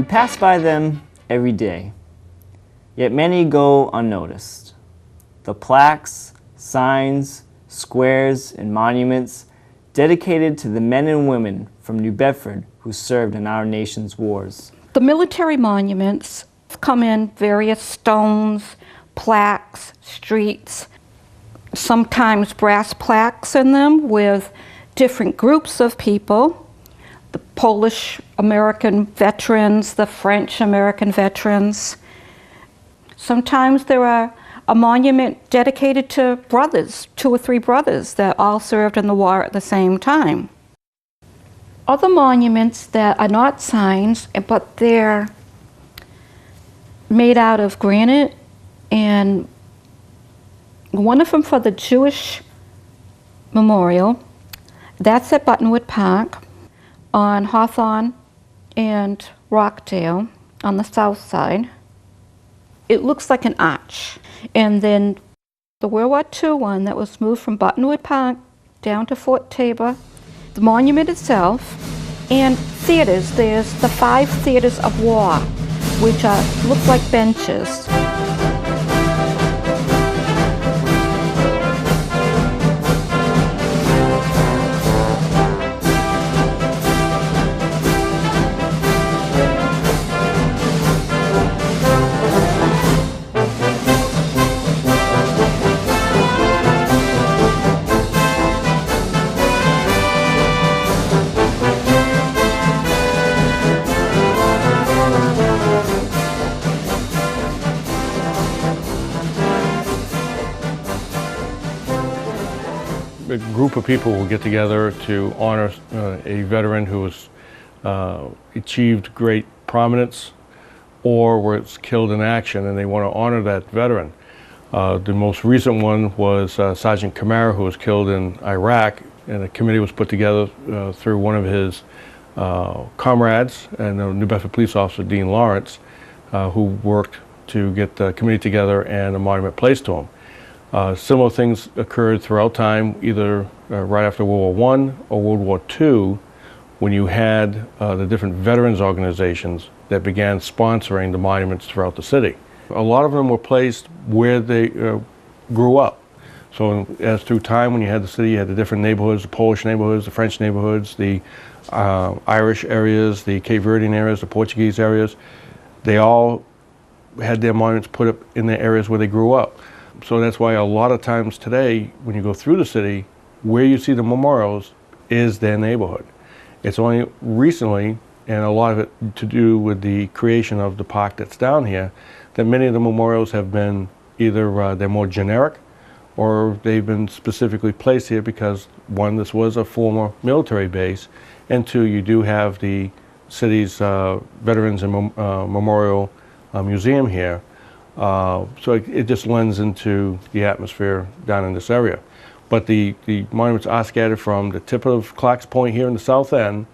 pass by them every day, yet many go unnoticed. The plaques, signs, squares, and monuments dedicated to the men and women from New Bedford who served in our nation's wars. The military monuments come in various stones, plaques, streets, sometimes brass plaques in them with different groups of people. The Polish-American veterans, the French-American veterans. Sometimes there are a monument dedicated to brothers, 2 or 3 brothers that all served in the war at the same time. Other monuments that are not signs, but they're made out of granite, and one of them for the Jewish Memorial, that's at Buttonwood Park on Hawthorne and Rockdale on the south side. It looks like an arch. And then the World War II one that was moved from Buttonwood Park down to Fort Tabor, the monument itself, and theaters. There's the 5 theaters of war, which look like benches. A group of people will get together to honor a veteran who has achieved great prominence or was killed in action, and they want to honor that veteran. The most recent one was Sergeant Camara, who was killed in Iraq, and a committee was put together through one of his comrades and the New Bedford police officer, Dean Lawrence, who worked to get the committee together and a monument placed to him. Similar things occurred throughout time, either right after World War I or World War II, when you had the different veterans organizations that began sponsoring the monuments throughout the city. A lot of them were placed where they grew up. So as through time, when you had the city, you had the different neighborhoods, the Polish neighborhoods, the French neighborhoods, the Irish areas, the Cape Verdean areas, the Portuguese areas. They all had their monuments put up in the areas where they grew up. So that's why a lot of times today, when you go through the city, where you see the memorials is their neighborhood. It's only recently, and a lot of it to do with the creation of the park that's down here, that many of the memorials have been either they're more generic, or they've been specifically placed here because, 1, this was a former military base, and 2, you do have the city's Veterans and Memorial Museum here. So it just lends into the atmosphere down in this area. But the monuments are scattered from the tip of Clark's Point here in the south end,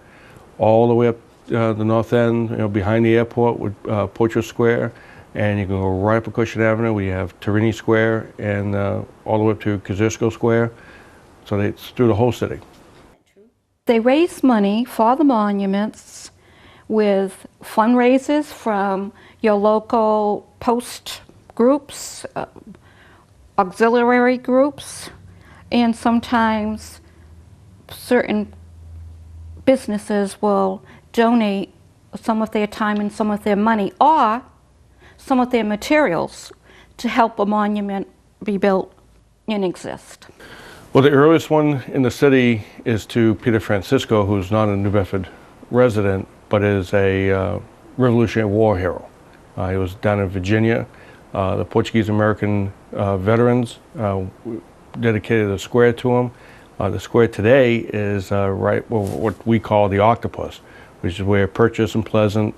all the way up the north end, behind the airport with Portrait Square, and you can go right up Acushnet Avenue. We have Torini Square, and all the way up to Kosciuszko Square. So it's through the whole city. They raise money for the monuments with fundraisers from your local post groups, auxiliary groups, and sometimes certain businesses will donate some of their time and some of their money or some of their materials to help a monument be built and exist. Well, the earliest one in the city is to Peter Francisco, who's not a New Bedford resident, but is a Revolutionary War hero. He was down in Virginia. The Portuguese-American veterans dedicated a square to him. The square today is what we call the Octopus, which is where Purchase and Pleasant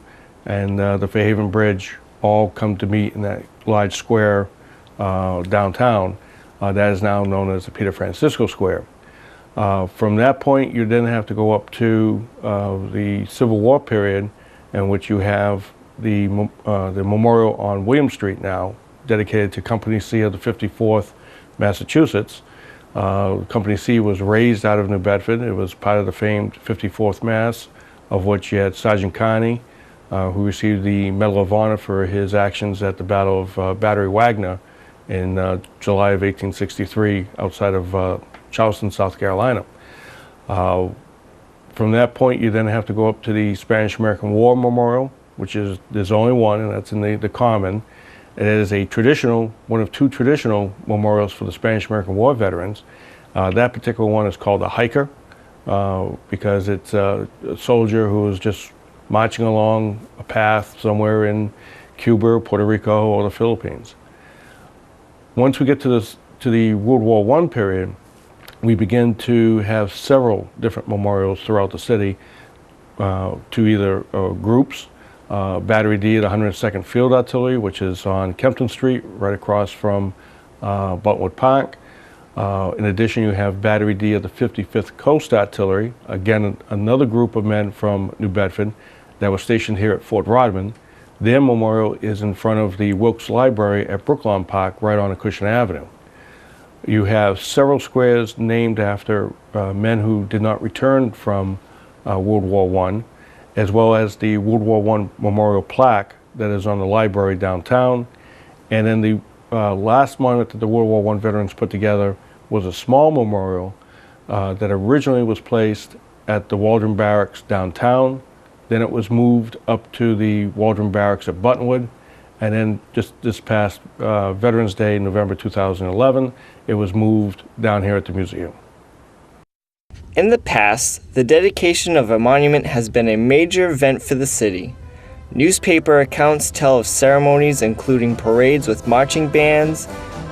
and the Fairhaven Bridge all come to meet in that large square downtown. That is now known as the Peter Francisco Square. From that point, you then have to go up to the Civil War period, in which you have the memorial on William Street now, dedicated to Company C of the 54th Massachusetts. Company C was raised out of New Bedford. It was part of the famed 54th Mass, of which you had Sergeant Carney, who received the Medal of Honor for his actions at the Battle of Battery Wagner in July of 1863 outside of Charleston, South Carolina. From that point, you then have to go up to the Spanish-American War Memorial, which is, there's only one, and that's in the Common. It is a traditional, one of two traditional memorials for the Spanish-American War veterans. That particular one is called a hiker because it's a soldier who was just marching along a path somewhere in Cuba, Puerto Rico, or the Philippines. Once we get to the World War I period, we begin to have several different memorials throughout the city to either groups, Battery D at 102nd Field Artillery, which is on Kempton Street, right across from Buttonwood Park. In addition, you have Battery D at the 55th Coast Artillery, again, another group of men from New Bedford that were stationed here at Fort Rodman. Their memorial is in front of the Wilkes Library at Brooklawn Park, right on Acushnet Avenue. You have several squares named after men who did not return from World War I, as well as the World War I memorial plaque that is on the library downtown. And then the last monument that the World War I veterans put together was a small memorial that originally was placed at the Waldron Barracks downtown. Then it was moved up to the Waldron Barracks at Buttonwood. And then just this past Veterans Day, November 2011, it was moved down here at the museum. In the past, the dedication of a monument has been a major event for the city. Newspaper accounts tell of ceremonies including parades with marching bands,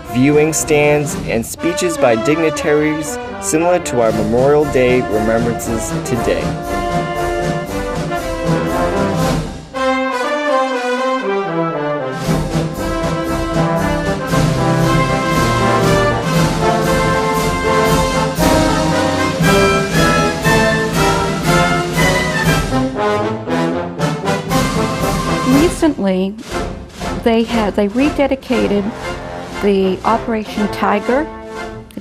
viewing stands, and speeches by dignitaries similar to our Memorial Day remembrances today. Recently, they rededicated the Operation Tiger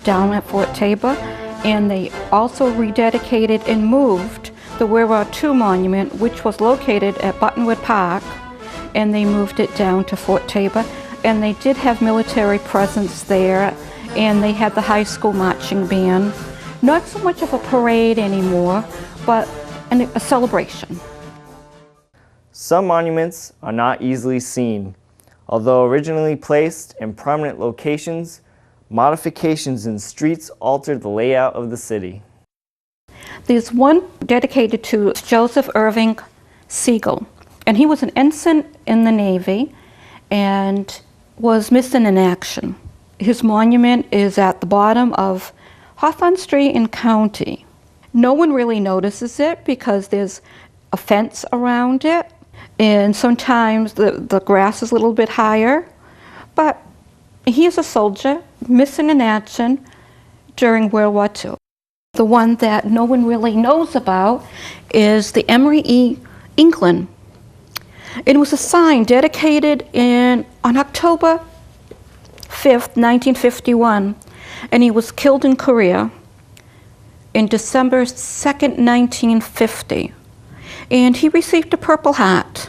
down at Fort Tabor, and they also rededicated and moved the World War II monument, which was located at Buttonwood Park, and they moved it down to Fort Tabor. And they did have military presence there, and they had the high school marching band. Not so much of a parade anymore, but a celebration. Some monuments are not easily seen. Although originally placed in prominent locations, modifications in streets altered the layout of the city. There's one dedicated to Joseph Irving Siegel, and he was an ensign in the Navy and was missing in action. His monument is at the bottom of Hawthorne Street in County. No one really notices it because there's a fence around it, and sometimes the grass is a little bit higher, but he is a soldier missing in action during World War II. The one that no one really knows about is the Emery E. England. It was a sign dedicated on October 5th, 1951, and he was killed in Korea in December 2nd, 1950. And he received a Purple Heart,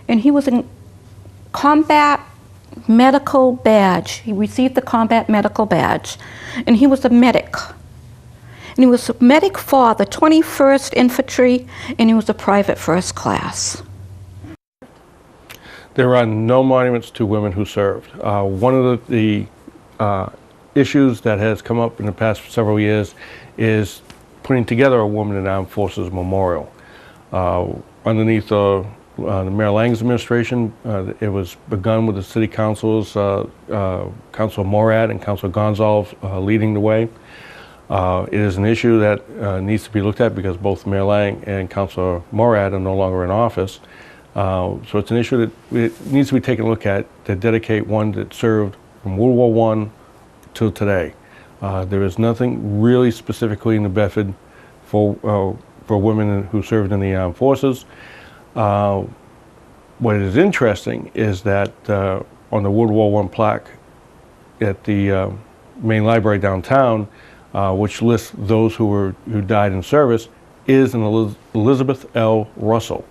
and he was in combat medical badge. He received the combat medical badge, and he was a medic. And he was a medic for the 21st Infantry, and he was a private first class. There are no monuments to women who served. One of the issues that has come up in the past several years is putting together a Women in Armed Forces Memorial. Underneath the Mayor Lang's administration, it was begun with the city councils, Councilor Morad and Councilor Gonzalez leading the way. It is an issue that needs to be looked at because both Mayor Lang and Councilor Morad are no longer in office. So it's an issue that it needs to be taken a look at to dedicate one that served from World War I till today. There is nothing really specifically in New Bedford for women who served in the armed forces. What is interesting is that on the World War I plaque at the main library downtown, which lists those who died in service, is an Elizabeth L. Russell.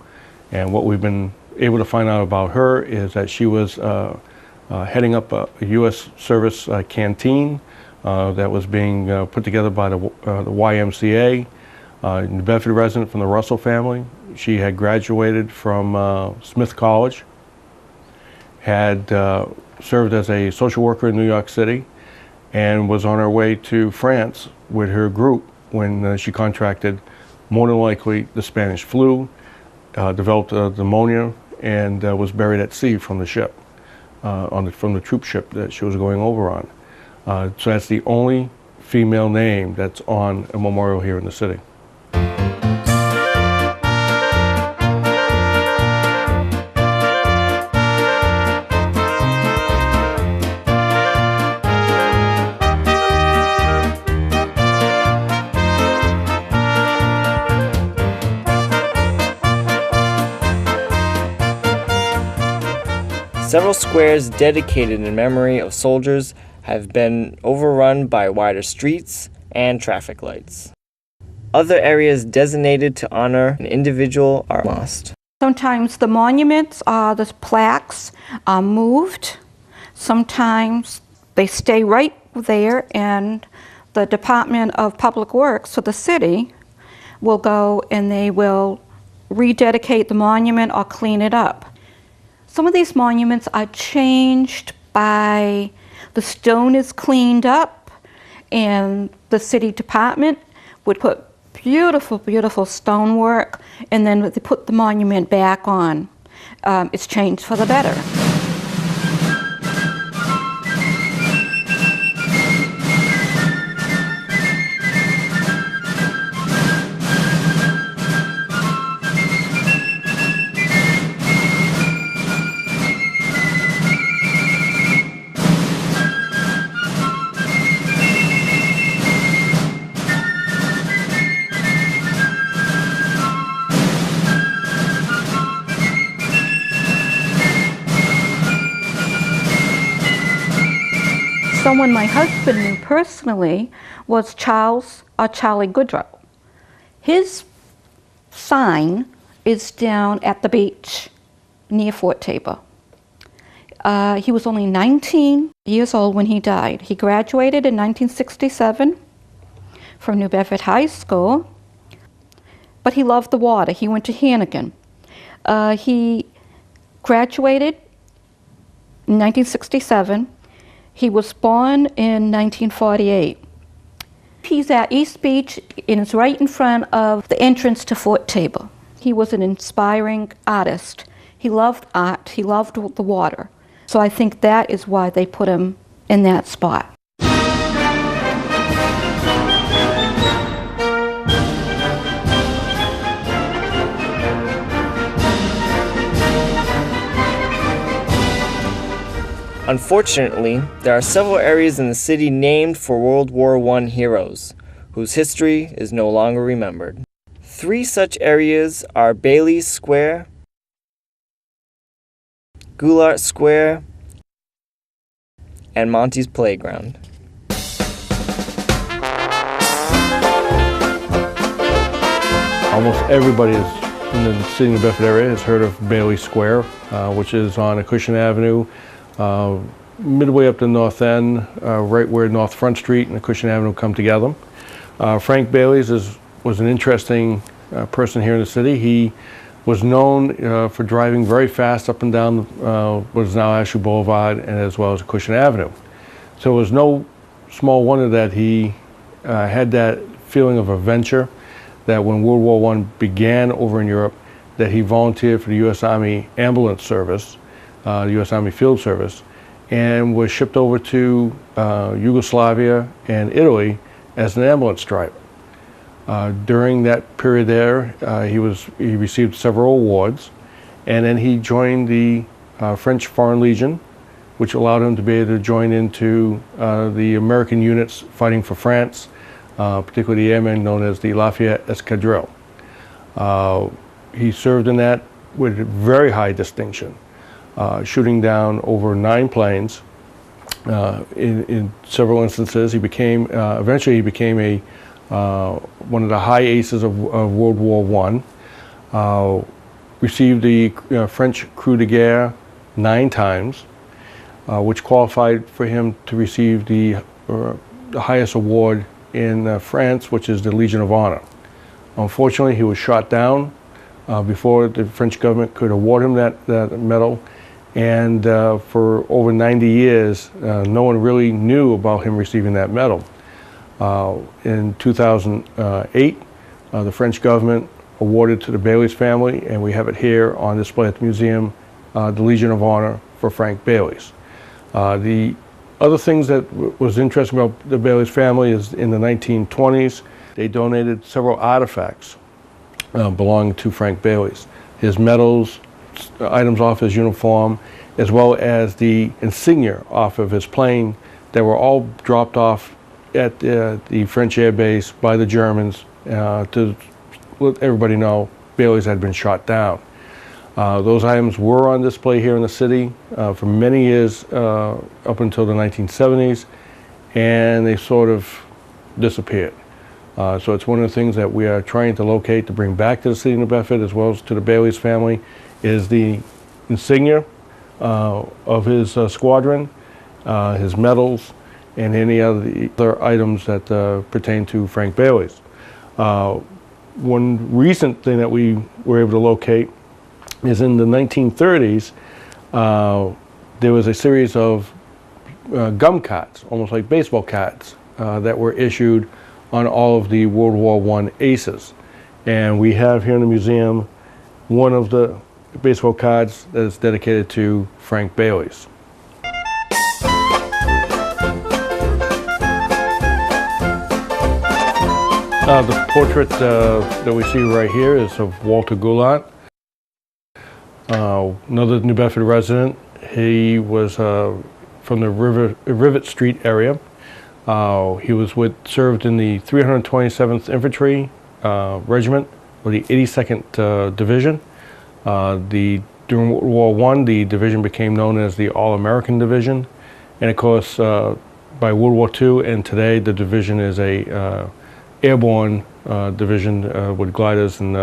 And what we've been able to find out about her is that she was heading up a U.S. service canteen that was being put together by the YMCA, New Bedford resident from the Russell family. She had graduated from Smith College, had served as a social worker in New York City, and was on her way to France with her group when she contracted, more than likely, the Spanish flu, developed pneumonia, and was buried at sea from the ship, from the troop ship that she was going over on. So that's the only female name that's on a memorial here in the city. Several squares dedicated in memory of soldiers have been overrun by wider streets and traffic lights. Other areas designated to honor an individual are lost. Sometimes the monuments, the plaques are moved. Sometimes they stay right there, and the Department of Public Works for the city will go and they will rededicate the monument or clean it up. Some of these monuments are changed by the stone is cleaned up, and the city department would put beautiful, beautiful stonework, and then they put the monument back on. It's changed for the better. Someone my husband knew personally was Charlie Goodrow. His sign is down at the beach near Fort Taber. He was only 19 years old when he died. He graduated in 1967 from New Bedford High School, but he loved the water. He went to Hannigan. He graduated in 1967. He was born in 1948. He's at East Beach, and it's right in front of the entrance to Fort Taber. He was an inspiring artist. He loved art. He loved the water. So I think that is why they put him in that spot. Unfortunately, there are several areas in the city named for World War I heroes, whose history is no longer remembered. 3 such areas are Bailey Square, Goulart Square, and Monty's Playground. Almost everybody in the city of Bedford area has heard of Bailey Square, which is on Acushnet Avenue, midway up the north end, right where North Front Street and Acushnet Avenue come together. Frank Bailey's was an interesting person here in the city. He was known for driving very fast up and down what is now Asheville Boulevard, and as well as Acushnet Avenue. So it was no small wonder that he had that feeling of adventure, that when World War I began over in Europe, that he volunteered for the U.S. Army Ambulance Service, the U.S. Army Field Service, and was shipped over to Yugoslavia and Italy as an ambulance driver. During that period there, he received several awards, and then he joined the French Foreign Legion, which allowed him to be able to join into the American units fighting for France, particularly the airmen known as the Lafayette Escadrille. He served in that with very high distinction, shooting down over 9 planes. In several instances, he became eventually he became one of the high aces of World War I. received the French Croix de Guerre 9 times, which qualified for him to receive the highest award in France, which is the Legion of Honor. Unfortunately, he was shot down before the French government could award him that medal, and for over 90 years, no one really knew about him receiving that medal. In 2008, the French government awarded to the Bailey's family, and we have it here on display at the museum, the Legion of Honor for Frank Bailey's. The other things that was interesting about the Bailey's family is in the 1920s, they donated several artifacts belonging to Frank Bailey's. His medals, items off his uniform, as well as the insignia off of his plane that were all dropped off at the French air base by the Germans to let everybody know Bailey's had been shot down. Those items were on display here in the city for many years up until the 1970s, and they sort of disappeared. So it's one of the things that we are trying to locate to bring back to the city of New Bedford, as well as to the Bailey's family, is the insignia of his squadron, his medals, and any other items that pertain to Frank Bailey's. One recent thing that we were able to locate is in the 1930s, there was a series of gum cards, almost like baseball cards, that were issued on all of the World War I aces. And we have here in the museum one of the baseball cards that is dedicated to Frank Bailey's. The portrait that we see right here is of Walter Goulart, another New Bedford resident. He was from the Rivet Street area. He was served in the 327th Infantry Regiment, or the 82nd Division. During World War I, the division became known as the All-American Division. And of course, by World War II and today, the division is a airborne division with gliders, and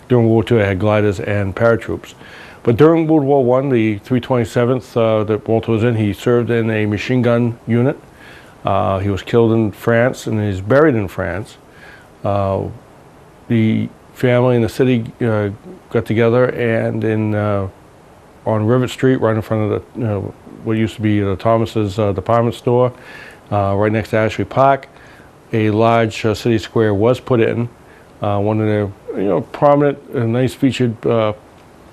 during World War II it had gliders and paratroops. But during World War I, the 327th that Walter was in, he served in a machine gun unit. He was killed in France and he's buried in France. The family and the city got together, and on Rivet Street, right in front of the what used to be the Thomas's department store, right next to Ashley Park, a large city square was put in. One of the prominent, nice featured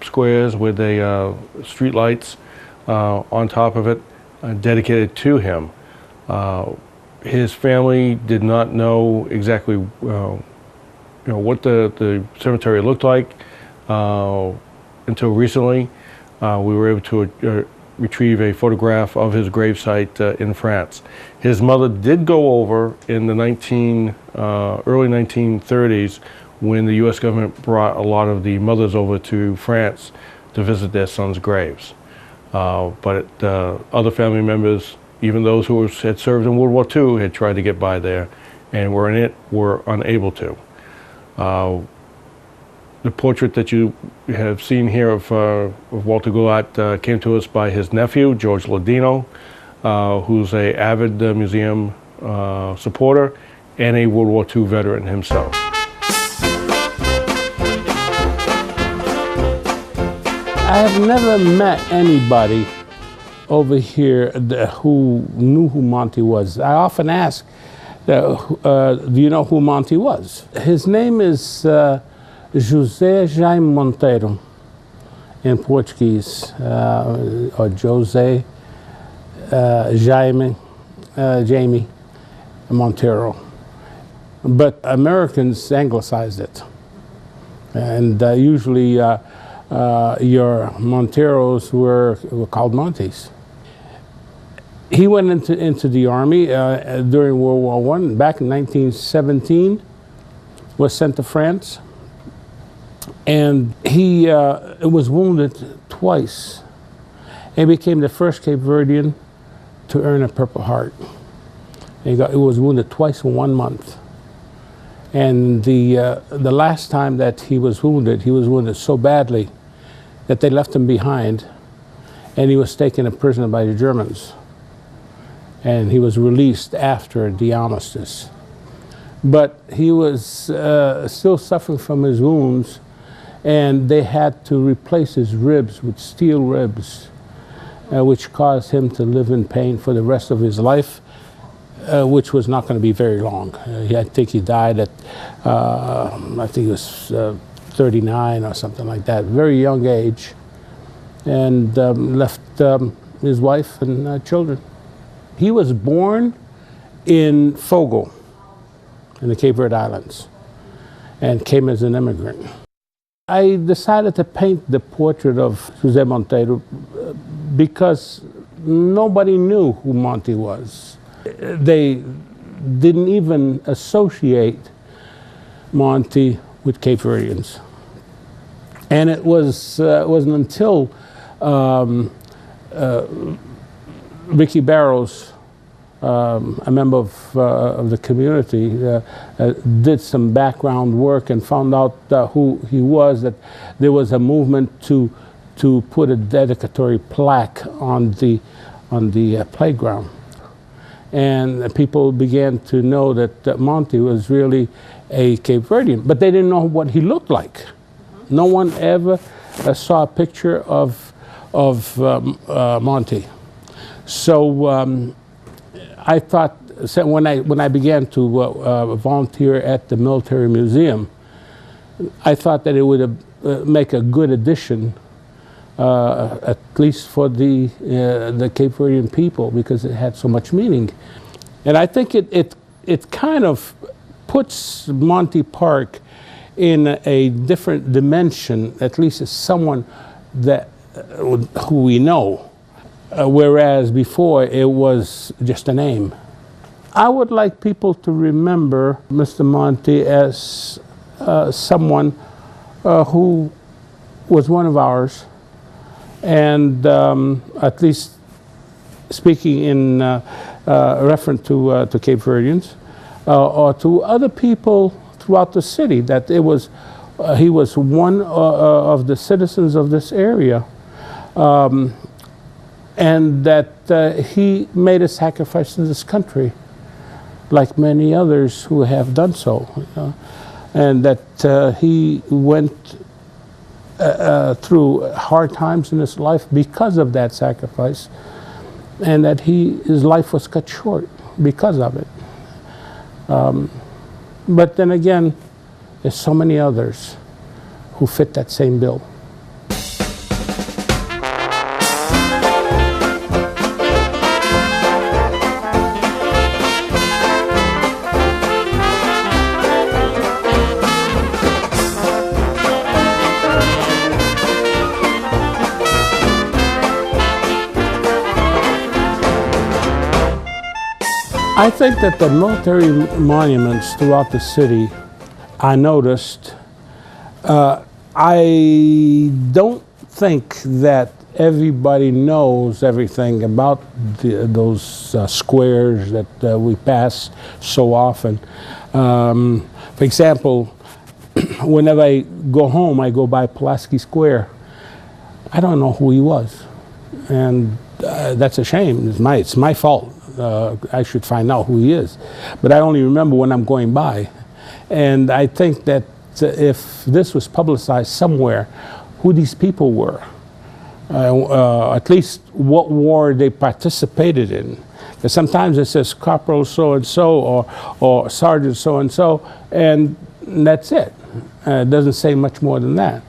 squares with the street lights on top of it, dedicated to him. His family did not know exactly what the cemetery looked like until recently. We were able to retrieve a photograph of his gravesite in France. His mother did go over in the early 1930s when the U.S. government brought a lot of the mothers over to France to visit their sons' graves. But other family members, even those who had served in World War II, had tried to get by there and were unable to. The portrait that you have seen here of Walter Goulart came to us by his nephew, George Ladino, who's an avid museum supporter and a World War II veteran himself. I have never met anybody over here who knew who Monty was. I often ask, do you know who Monty was? His name is José Jaime Monteiro in Portuguese, or José Jamie Monteiro. But Americans anglicized it. And usually your Monteiros were called Montes. He went into the Army during World War I, back in 1917, was sent to France. And he was wounded twice and became the first Cape Verdean to earn a Purple Heart. He was wounded twice in 1 month. And the last time that he was wounded so badly that they left him behind, and he was taken prisoner by the Germans. And he was released after the armistice. But he was still suffering from his wounds, and they had to replace his ribs with steel ribs, which caused him to live in pain for the rest of his life, which was not going to be very long. I think he died at, I think he was 39 or something like that, very young age, and left his wife and children. He was born in Fogo, in the Cape Verde Islands, and came as an immigrant. I decided to paint the portrait of José Monteiro because nobody knew who Monty was. They didn't even associate Monty with Cape Verdeans. And it wasn't until Ricky Barrows, a member of the community, did some background work and found out who he was, that there was a movement to put a dedicatory plaque on the playground. And people began to know that Monty was really a Cape Verdean, but they didn't know what he looked like. No one ever saw a picture of Monty. So I thought, so when I began to volunteer at the Military Museum, I thought that it would make a good addition, at least for the Cape Verdean people, because it had so much meaning. And I think it kind of puts Monty Park in a different dimension, at least as someone that who we know. Whereas before it was just a name. I would like people to remember Mr. Monty as someone who was one of ours, and at least speaking in reference to Cape Verdeans, or to other people throughout the city, that it was he was one of the citizens of this area. And that he made a sacrifice to this country, like many others who have done so. And that he went through hard times in his life because of that sacrifice, and that his life was cut short because of it. But then again, there's so many others who fit that same bill. I think that the military monuments throughout the city, I noticed, I don't think that everybody knows everything about those squares that we pass so often. For example, whenever I go home, I go by Pulaski Square. I don't know who he was, and that's a shame. It's my fault. I should find out who he is, but I only remember when I'm going by. And I think that if this was publicized somewhere, who these people were, at least what war they participated in. Because sometimes it says Corporal so-and-so or Sergeant so-and-so, and that's it. It doesn't say much more than that.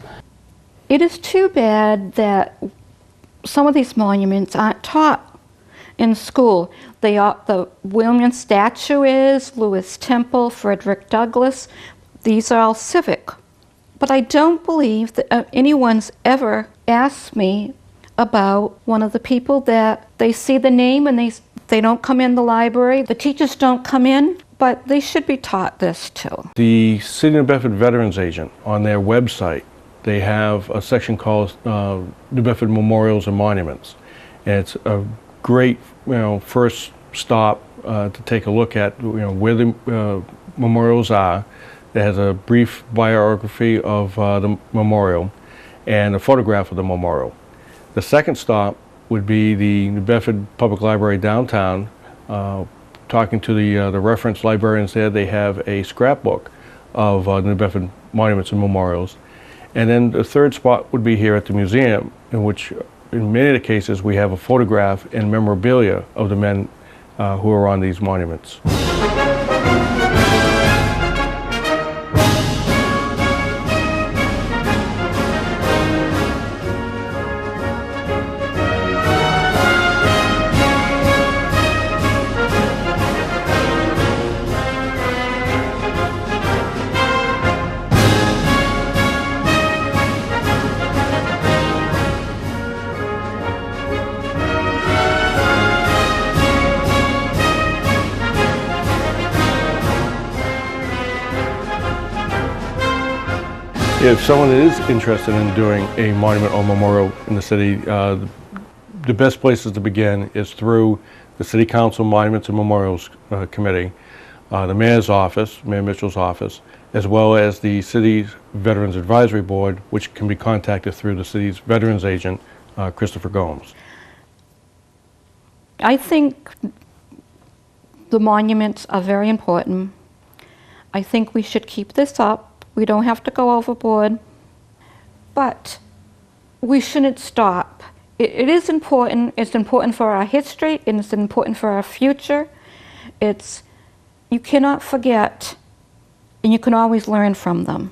It is too bad that some of these monuments aren't taught in school. The William statue is, Lewis Temple, Frederick Douglass. These are all civic. But I don't believe that anyone's ever asked me about one of the people that they see the name and they don't come in the library. The teachers don't come in, but they should be taught this too. The City of Bedford Veterans Agent, on their website, they have a section called New Bedford Memorials and Monuments. And it's a great, first stop to take a look at, where the memorials are. It has a brief biography of the memorial, and a photograph of the memorial. The second stop would be the New Bedford Public Library downtown. Talking to the reference librarians there, they have a scrapbook of New Bedford monuments and memorials. And then the third spot would be here at the museum, in which in many of the cases we have a photograph and memorabilia of the men who are on these monuments. If someone is interested in doing a monument or memorial in the city, the best places to begin is through the City Council Monuments and Memorials Committee, the Mayor's office, Mayor Mitchell's office, as well as the city's Veterans Advisory Board, which can be contacted through the city's Veterans agent, Christopher Gomes. I think the monuments are very important. I think we should keep this up. We don't have to go overboard, but we shouldn't stop. It is important. It's important for our history, and it's important for our future. You cannot forget, and you can always learn from them.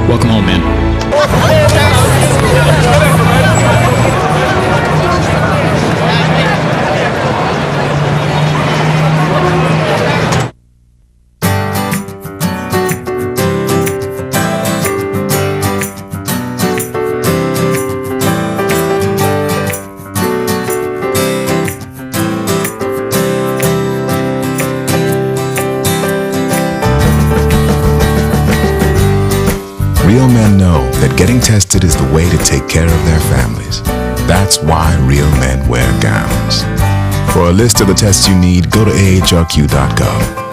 Welcome home, man. Real men know that getting tested is the way to take care of their families. That's why real men wear gowns. For a list of the tests you need, go to ahrq.gov.